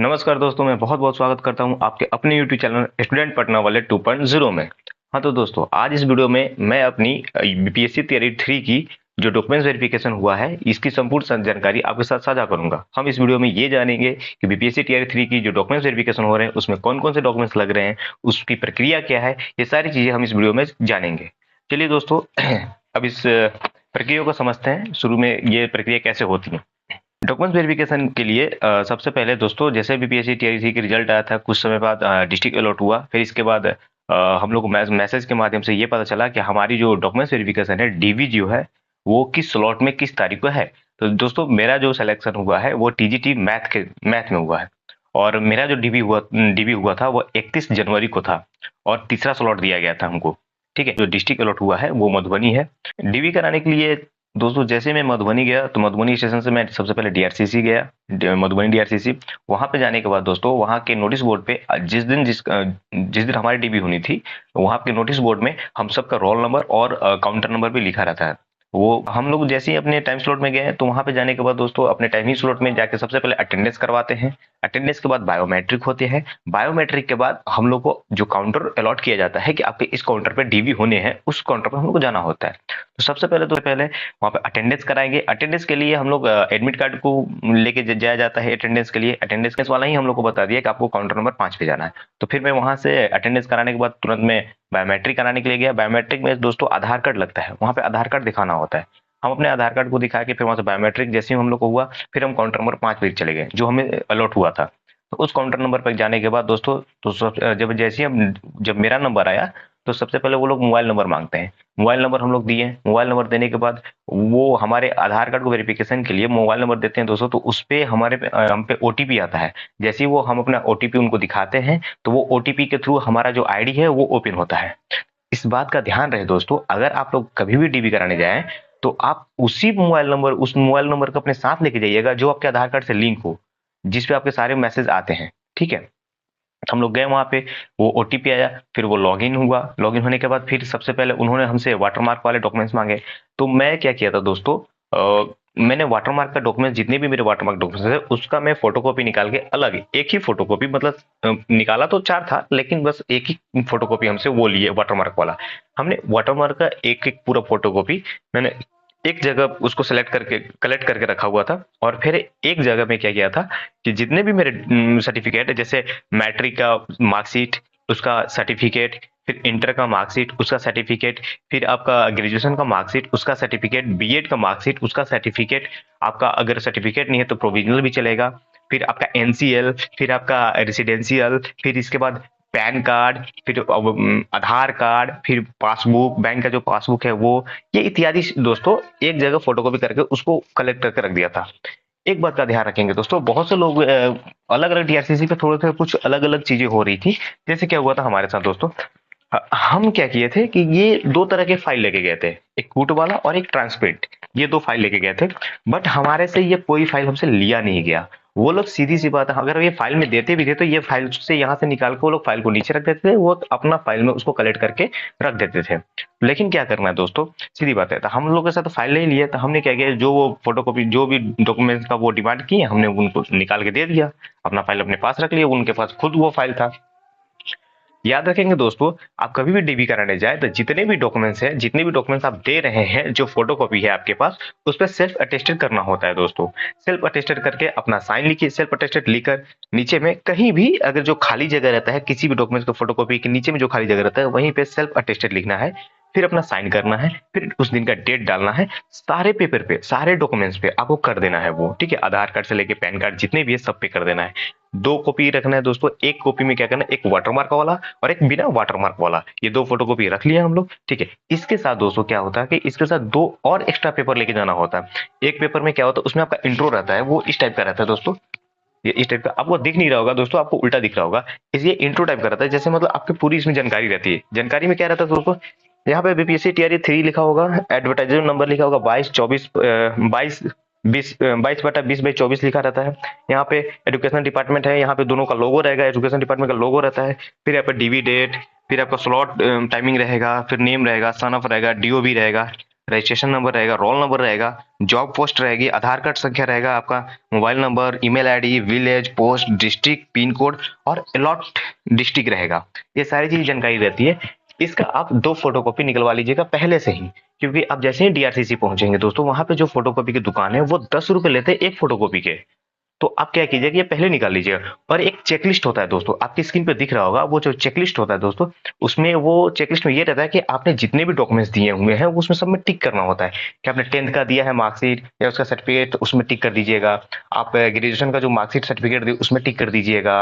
नमस्कार दोस्तों, मैं बहुत बहुत स्वागत करता हूं आपके अपने YouTube चैनल स्टूडेंट पढ़ना वाले 2.0 में। हाँ तो दोस्तों, आज इस वीडियो में मैं अपनी बीपीएससी तियरी 3 की जो डॉक्यूमेंट्स वेरिफिकेशन हुआ है, इसकी संपूर्ण जानकारी आपके साथ साझा करूंगा। हम इस वीडियो में ये जानेंगे कि बीपीएससी तियरी 3 की जो डॉक्यूमेंट्स वेरिफिकेशन हो रहे हैं उसमें कौन कौन से डॉक्यूमेंट्स लग रहे हैं, उसकी प्रक्रिया क्या है, ये सारी चीजें हम इस वीडियो में जानेंगे। चलिए दोस्तों, अब इस प्रक्रिया को समझते हैं। शुरू में ये प्रक्रिया कैसे होती है। डॉक्यूमेंट वेरिफिकेशन के लिए सबसे पहले दोस्तों, जैसे बीपीएससी टीआरसी की रिजल्ट आया था, कुछ समय बाद डिस्ट्रिक्ट अलॉट हुआ। फिर इसके बाद हम लोग को मैसेज के माध्यम से ये पता चला कि हमारी जो डॉक्यूमेंट वेरिफिकेशन है, डीवी जो है वो किस स्लॉट में किस तारीख को है। तो दोस्तों, मेरा जो सिलेक्शन हुआ है वो टीजीटी मैथ में हुआ है। और मेरा जो डीवी हुआ था वो 31 जनवरी को था और तीसरा स्लॉट दिया गया था हमको। ठीक है, जो डिस्ट्रिक्ट अलॉट हुआ है वो मधुबनी है। डीवी कराने के लिए दोस्तों, जैसे मैं मधुबनी गया तो मधुबनी स्टेशन से मैं सबसे पहले डीआरसीसी गया, मधुबनी डीआरसीसी। वहां पे जाने के बाद दोस्तों, वहां के नोटिस बोर्ड पे जिस दिन हमारी डीबी होनी थी, वहां के नोटिस बोर्ड में हम सबका रोल नंबर और काउंटर नंबर भी लिखा रहता है। वो हम लोग जैसे ही अपने टाइम स्लॉट में गए तो वहां पे जाने के बाद दोस्तों, अपने टाइम ही स्लॉट में जाके सबसे पहले अटेंडेंस करवाते हैं। अटेंडेंस के बाद बायोमेट्रिक होते हैं। बायोमेट्रिक के बाद हम लोग को जो काउंटर अलॉट किया जाता है कि आपके इस काउंटर पे डीवी होने हैं, उस काउंटर पर हम लोग को जाना होता है। तो सबसे पहले वहाँ पे अटेंडेंस कराएंगे। अटेंडेंस के लिए हम लोग एडमिट कार्ड को लेके जाया जाता है। अटेंडेंस के लिए अटेंडेंस वाला ही हम लोग को बता दिया कि आपको काउंटर नंबर 5 पे जाना है। तो फिर मैं वहां से अटेंडेंस कराने के बाद तुरंत में बायोमेट्रिक कराने के लिए गया। बायोमेट्रिक में दोस्तों आधार कार्ड लगता है, वहाँ पे आधार कार्ड दिखाना होता है। हम अपने आधार कार्ड को दिखा के फिर वहां से बायोमेट्रिक जैसे ही हम लोग को हुआ, फिर हम काउंटर नंबर 5 पे चले गए जो हमें अलॉट हुआ था। तो उस काउंटर नंबर पर जाने के बाद दोस्तों, तो जब मेरा नंबर आया तो सबसे पहले वो लोग मोबाइल नंबर मांगते हैं। मोबाइल नंबर हम लोग दिए। मोबाइल नंबर देने के बाद वो हमारे आधार कार्ड को वेरिफिकेशन के लिए मोबाइल नंबर देते हैं दोस्तों। तो उस पे हम पे ओटीपी आता है। जैसे ही वो हम अपना ओटीपी उनको दिखाते हैं तो वो ओटीपी के थ्रू हमारा जो आईडी है वो ओपन होता है। इस बात का ध्यान रहे दोस्तों, अगर आप लोग कभी भी डीबी कराने जाएं तो आप उस मोबाइल नंबर को अपने साथ लेके जाइएगा जो आपके आधार कार्ड से लिंक हो, जिस पे आपके सारे मैसेज आते हैं। ठीक है, हम लोग गए वहां पे, वो ओटीपी आया, फिर वो लॉगिन हुआ। लॉगिन होने के बाद फिर सबसे पहले उन्होंने हमसे वाटरमार्क वाले डॉक्यूमेंट्स मांगे। तो मैं क्या किया था दोस्तों, मैंने वाटरमार्क का डॉक्यूमेंट, जितने भी मेरे वाटरमार्क डॉक्यूमेंट्स है, उसका मैं फोटोकॉपी निकाल के अलग एक ही फोटोकॉपी, मतलब निकाला तो 4 था लेकिन बस एक ही फोटोकॉपी हमसे वो लिए वाटरमार्क वाला। हमने वाटरमार्क का एक एक पूरा फोटोकॉपी मैंने एक जगह उसको कलेक्ट करके रखा हुआ था। और फिर एक जगह में क्या किया था कि जितने भी मेरे सर्टिफिकेट है, जैसे मैट्रिक का मार्कशीट उसका सर्टिफिकेट, फिर इंटर का मार्कशीट उसका सर्टिफिकेट, फिर आपका ग्रेजुएशन का मार्कशीट उसका सर्टिफिकेट, बीएड का मार्कशीट उसका सर्टिफिकेट, आपका अगर सर्टिफिकेट नहीं है तो प्रोविजनल भी चलेगा, फिर आपका एनसीएल, फिर आपका रेसिडेंशियल, फिर इसके बाद पैन कार्ड, फिर आधार कार्ड, फिर पासबुक, बैंक का जो पासबुक है वो, ये इत्यादि दोस्तों एक जगह फोटोकॉपी करके उसको कलेक्ट करके रख दिया था। एक बात का ध्यान रखेंगे दोस्तों, बहुत से लोग अलग अलग डीआरसीसी पे थोड़े थे, कुछ अलग अलग चीजें हो रही थी। जैसे क्या हुआ था हमारे साथ दोस्तों, हम क्या किए थे कि ये दो तरह के फाइल लेके गए थे, एक कूट वाला और एक ट्रांसपेरेंट। ये दो फाइल लेके गए थे, बट हमारे से ये कोई फाइल हमसे लिया नहीं गया। वो लोग सीधी सी बात है, अगर ये फाइल में देते भी थे तो ये फाइल से यहाँ से निकाल के वो लोग फाइल को नीचे रख देते थे, वो अपना फाइल में उसको कलेक्ट करके रख देते थे। लेकिन क्या करना है दोस्तों, सीधी बात है, तो हम लोग के साथ फाइल नहीं लिए, तो हमने क्या किया, जो वो फोटोकॉपी जो भी डॉक्यूमेंट्स का वो डिमांड किए, हमने उनको निकाल के दे दिया। अपना फाइल अपने पास रख लिया, उनके पास खुद वो फाइल था। याद रखेंगे दोस्तों, आप कभी भी डीबी कराने जाए तो जितने भी डॉक्यूमेंट्स हैं, जितने भी डॉक्यूमेंट्स आप दे रहे हैं, जो फोटोकॉपी है आपके पास, उस पर सेल्फ अटेस्टेड करना होता है दोस्तों। सेल्फ अटेस्टेड करके अपना साइन लिखिए। सेल्फ अटेस्टेड लिखकर नीचे में कहीं भी अगर जो खाली जगह रहता है, किसी भी डॉक्यूमेंट्स को फोटोकॉपी के नीचे में जो खाली जगह रहता है, वहीं पे सेल्फ अटेस्टेड लिखना है। फिर अपना साइन करना है, फिर उस दिन का डेट डालना है। सारे पेपर पे, सारे डॉक्यूमेंट्स पे आपको कर देना है वो। ठीक है, आधार कार्ड से लेके पैन कार्ड जितने भी है सब पे कर देना है। 2 कॉपी रखना है दोस्तों। एक कॉपी में क्या करना है, एक वाटरमार्क वाला और एक बिना वाटरमार्क वाला, ये 2 फोटोकॉपी रख लिया हम लोग। ठीक है, इसके साथ दोस्तों क्या होता है कि इसके साथ 2 और एक्स्ट्रा पेपर लेके जाना होता है। एक पेपर में क्या होता है, उसमें आपका इंट्रो रहता है, वो इस टाइप का रहता है दोस्तों। ये इस टाइप का आपको दिख नहीं रहा होगा दोस्तों, आपको उल्टा दिख रहा होगा। ये इंट्रो टाइप का रहता है, जैसे मतलब आपकी पूरी इसमें जानकारी रहती है। जानकारी में क्या रहता है दोस्तों, यहाँ पे बीपीएससी टीआरई 3 लिखा होगा, एडवर्टाइजमेंट नंबर लिखा होगा 22/20/24 लिखा रहता है। यहाँ पे एजुकेशन डिपार्टमेंट है, यहाँ पे दोनों का लोगो रहेगा, एजुकेशन डिपार्टमेंट का लोगो रहता है। फिर यहाँ पे डीवी डेट, फिर आपका स्लॉट टाइमिंग रहेगा, फिर नेम रहेगा, सन ऑफ रहेगा, डीओबी रहेगा, रजिस्ट्रेशन नंबर रहेगा, रोल नंबर रहेगा, जॉब पोस्ट रहेगी, आधार कार्ड संख्या रहेगा, आपका mobile number, email ID, village, post, district, pin code और अलॉट डिस्ट्रिक्ट रहेगा। ये सारी चीज जानकारी रहती है। इसका आप 2 फोटोकॉपी निकलवा लीजिएगा पहले से ही, क्योंकि आप जैसे ही डीआरसीसी पहुंचेंगे दोस्तों, वहां पे जो फोटोकॉपी की दुकान है वो 10 रुपए लेते हैं एक फोटोकॉपी के। तो आप क्या कीजिएगा, ये पहले निकाल लीजिएगा। और एक चेकलिस्ट होता है दोस्तों, आपकी स्क्रीन पे दिख रहा होगा, वो जो चेकलिस्ट होता है दोस्तों, उसमें वो चेकलिस्ट में ये रहता है कि आपने जितने भी डॉक्यूमेंट्स दिए हुए हैं उसमें सब में टिक करना होता है कि आपने 10th का दिया है मार्कशीट या उसका सर्टिफिकेट, उसमें टिक कर दीजिएगा। आप ग्रेजुएशन का जो मार्कशीट सर्टिफिकेट दिए उसमें टिक कर दीजिएगा।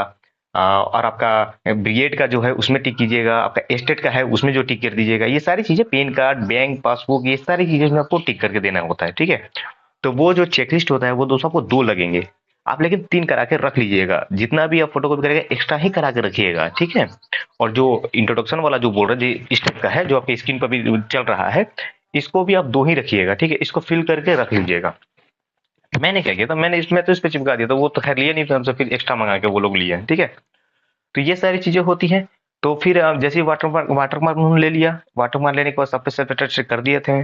और आपका बीएड का जो है उसमें टिक कीजिएगा, आपका एस्टेट का है उसमें जो टिक कर दीजिएगा। ये सारी चीजें, पैन कार्ड, बैंक पासबुक, ये सारी चीजें में आपको टिक करके देना होता है, ठीक है। तो वो जो चेकलिस्ट होता है वो दोस्तों आपको 2 लगेंगे, आप लेकिन 3 करा के रख लीजिएगा। जितना भी आप फोटोकॉपी करेगा एक्स्ट्रा ही करा के रखिएगा, ठीक है। और जो इंट्रोडक्शन वाला जो बोल रहे हैं इस टाइप का है, जो आपकी स्क्रीन पर भी चल रहा है, इसको भी आप 2 ही रखिएगा, ठीक है। इसको फिल करके रख लीजिएगा। मैंने क्या किया था, मैंने इसमें तो इस पे चिपका दिया था, वो तो खैर लिए नहीं, फिर हमसे फिर एक्स्ट्रा मंगा के वो लोग लिए, ठीक है। तो ये सारी चीजें होती हैं। तो फिर जैसे ही वाटरमार्क उन्होंने ले लिया, वाटरमार्क लेने के बाद सब पे सेल्फ अटेस्ट कर दिए थे,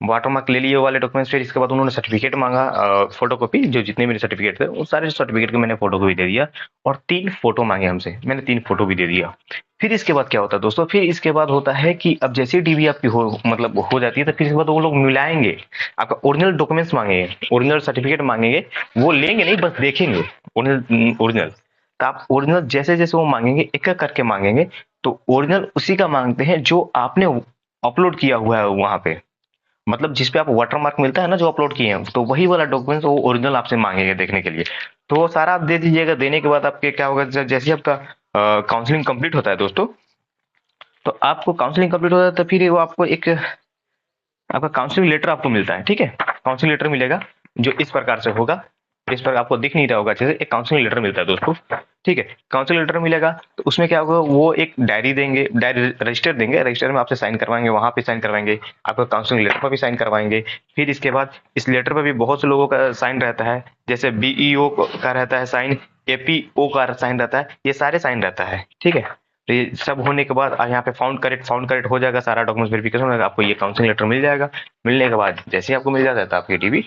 वाटरमार्क ले लिए वाले डॉक्यूमेंट्स। फिर इसके बाद उन्होंने सर्टिफिकेट मांगा, फोटोकॉपी, जो जितने मेरे सर्टिफिकेट थे उन सारे सर्टिफिकेट के मैंने फोटोकॉपी दे दिया। और 3 फोटो मांगे हमसे, मैंने 3 फोटो भी दे दिया। फिर इसके बाद क्या होता है दोस्तों, फिर इसके बाद होता है कि अब जैसे डीबी आपकी हो जाती है, तो फिर इसके बाद वो लोग मिलाएंगे, आपका ओरिजिनल डॉक्यूमेंट्स मांगेंगे, ओरिजिनल सर्टिफिकेट मांगेंगे। वो लेंगे नहीं, बस देखेंगे ओरिजिनल। तो आप ओरिजिनल जैसे जैसे वो मांगेंगे, एक एक करके मांगेंगे। तो ओरिजिनल उसी का मांगते हैं जो आपने अपलोड किया हुआ है वहां पे, मतलब जिस पे आप वाटरमार्क मिलता है ना, जो अपलोड किए हैं, तो वही वाला डॉक्यूमेंट वो ओरिजिनल आपसे मांगेंगे देखने के लिए। तो वो सारा आप दे दीजिएगा। देने के बाद आपके क्या होगा, जैसे आपका काउंसलिंग कंप्लीट होता है दोस्तों, तो आपको काउंसलिंग कंप्लीट होता है तो फिर वो आपको एक आपका काउंसलिंग लेटर आपको मिलता है, ठीक है। काउंसलिंग लेटर मिलेगा जो इस प्रकार से होगा, इस पर आपको दिख नहीं रहा होगा अच्छे से, एक काउंसलिंग लेटर मिलता है दोस्तों, ठीक है। काउंसलिंग लेटर मिलेगा तो उसमें क्या होगा, वो एक डायरी देंगे, डायरी रजिस्टर देंगे, रजिस्टर में आपसे साइन करवाएंगे, वहां पे साइन करवाएंगे, आपका काउंसलिंग लेटर पर भी साइन करवाएंगे। फिर इसके बाद इस लेटर पर भी बहुत से लोगों का साइन रहता है, जैसे बीईओ का रहता है साइन, एपीओ का साइन रहता है, ये सारे साइन रहता है, ठीक है। तो ये सब होने के बाद यहाँ पे फाउंड करेक्ट हो जाएगा, सारा डॉक्यूमेंट वेरिफिकेशन हो जाएगा, आपको ये काउंसलिंग लेटर मिल जाएगा। मिलने के बाद जैसे ही आपको मिल जाता है तो आपकी डीबी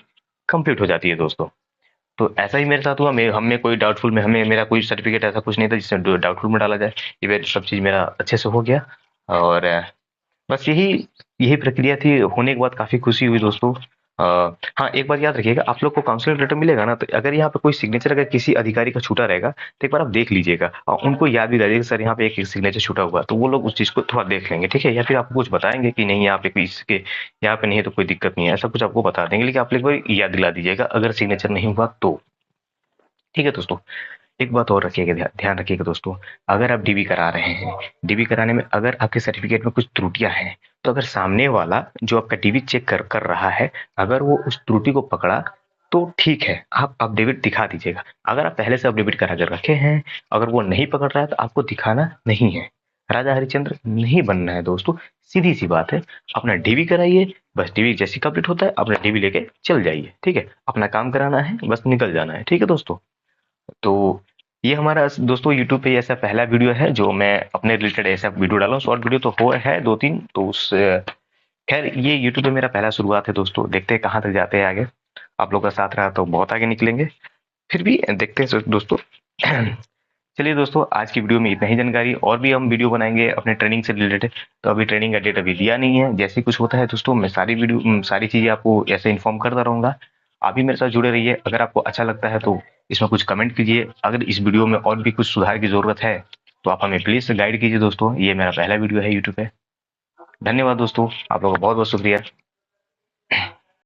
कंप्लीट हो जाती है दोस्तों। तो ऐसा ही मेरे साथ हुआ, हमें कोई डाउटफुल में, हमें मेरा कोई सर्टिफिकेट ऐसा कुछ नहीं था जिससे डाउटफुल में डाला जाए। ये सब चीज़ मेरा अच्छे से हो गया। और बस यही यही प्रक्रिया थी। होने के बाद काफ़ी खुशी हुई दोस्तों। हाँ, एक बात याद रखिएगा, आप लोग को काउंसलिंग लेटर मिलेगा ना, तो अगर यहाँ पे कोई सिग्नेचर अगर किसी अधिकारी का छूटा रहेगा तो एक बार आप देख लीजिएगा, और उनको याद भी रहेगा सर यहाँ पे एक सिग्नेचर छूटा हुआ, तो वो लोग उस चीज़ को थोड़ा देख लेंगे, ठीक है। या फिर आपको कुछ बताएंगे कि नहीं यहाँ पे इसके यहाँ पे नहीं है तो कोई दिक्कत नहीं है, ऐसा कुछ आपको बता देंगे, लेकिन आप लोग को याद दिला दीजिएगा अगर सिग्नेचर नहीं हुआ तो, ठीक है दोस्तों। एक बात और रखिएगा, ध्यान रखिएगा दोस्तों, अगर आप डीबी करा रहे हैं, डीबी कराने में अगर आपके सर्टिफिकेट में कुछ त्रुटियां हैं, तो अगर सामने वाला जो आपका डीबी चेक कर रहा है, अगर वो उस त्रुटि को पकड़ा तो ठीक है, आप अपडेट दिखा दीजिएगा। अगर आप पहले से अपडेट करा कर रखे हैं, अगर वो नहीं पकड़ रहा है तो आपको दिखाना नहीं है। राजा हरिश्चंद्र नहीं बनना है दोस्तों, सीधी सी बात है। अपना डीबी कराइए, बस डीबी जैसे कंप्लीट होता है अपना डीबी लेके चल जाइए, ठीक है। अपना काम कराना है, बस निकल जाना है, ठीक है दोस्तों। तो ये हमारा दोस्तों यूट्यूब पे ऐसा पहला वीडियो है जो मैं अपने रिलेटेड ऐसा वीडियो डाला हूँ। शॉर्ट वीडियो तो हो है 2-3, तो उस खैर ये यूट्यूब पे मेरा पहला शुरुआत है दोस्तों, देखते हैं कहाँ तक जाते हैं आगे। आप लोग का साथ रहा तो बहुत आगे निकलेंगे, फिर भी देखते हैं दोस्तों। चलिए दोस्तों, आज की वीडियो में इतना ही जानकारी, और भी हम वीडियो बनाएंगे अपने ट्रेनिंग से रिलेटेड। तो अभी ट्रेनिंग का डेट अभी दिया नहीं है, जैसे ही कुछ होता है दोस्तों मैं सारी चीज़ें आपको ऐसे इन्फॉर्म करता रहूँगा। आप भी मेरे साथ जुड़े रहिए। अगर आपको अच्छा लगता है तो इसमें कुछ कमेंट कीजिए। अगर इस वीडियो में और भी कुछ सुधार की ज़रूरत है तो आप हमें प्लीज़ गाइड कीजिए दोस्तों। ये मेरा पहला वीडियो है यूट्यूब पे। धन्यवाद दोस्तों, आप लोगों का बहुत बहुत शुक्रिया।